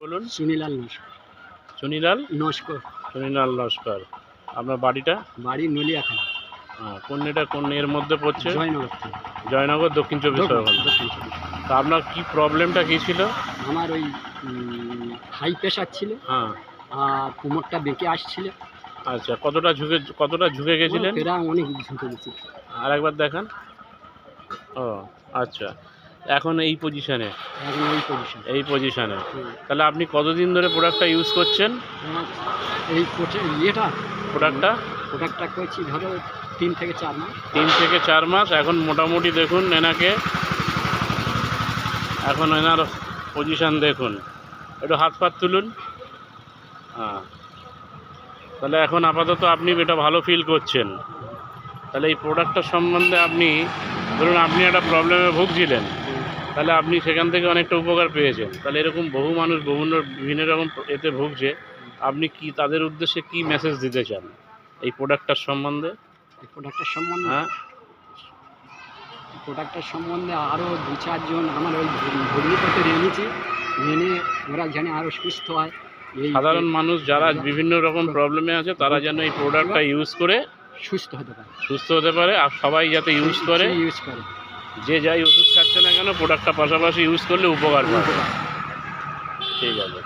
বলুন। সুনীলাল নস্কর। সুনীলাল নস্কর। সুনীলাল নস্কর। আপনার বাড়িটা? বাড়ি নলিয়াখালী। কোন এর মধ্যে পড়ছে? জয়নগর থেকে। জয়নগর, দক্ষিণ চব্বিশ পরগনা। দক্ষিণ চব্বিশ। তা আপনার কি প্রবলেমটা কী ছিল? আমার ওই হাই প্রেশার ছিল, হ্যাঁ। আর কোমরটা বেঁকে আসছিল। আচ্ছা, কতটা ঝুঁকে গেছিলেন? প্রায় অনেক ঝুঁকে গেছি। আর একবার দেখান। ও আচ্ছা, এখন এই পজিশানে? এখন এই পজিশানে। তাহলে আপনি কতদিন ধরে প্রোডাক্টটা ইউজ করছেন? এই প্রোডাক্টটা করছি ধরো 3 থেকে 4 মাস। 3 থেকে 4 মাস। এখন মোটামুটি দেখুন এনাকে, এখন এনার পজিশান দেখুন, একটু হাত পাত তুলুন। তাহলে এখন আপাতত আপনি এটা ভালো ফিল করছেন। তাহলে এই প্রোডাক্টটার সম্বন্ধে আপনি ধরুন আপনি একটা প্রবলেমে ভুগছিলেন, তাহলে আপনি সেখান থেকে অনেকটা উপকার পেয়েছেন। তাহলে এরকম বহু মানুষ বিভিন্ন রকম এতে ভুগছে, আপনি কি তাদের উদ্দেশ্যে কি মেসেজ দিতে চান এই প্রোডাক্টটার সম্বন্ধে? প্রোডাক্টটার সম্বন্ধে আরও 2-4 জন আমার ওই ভগ্নিপথে এনেছি, এনে ওরা যেন আরও সুস্থ হয়। সাধারণ মানুষ যারা বিভিন্ন রকম প্রবলেমে আছে তারা যেন এই প্রোডাক্টটা ইউজ করে সুস্থ হতে পারে। আর সবাই যাতে ইউজ করে, যে যাই ওষুধ খাচ্ছে না কেন প্রোডাক্টটা পাশাপাশি ইউজ করলে উপকার পাবে। ঠিক আছে।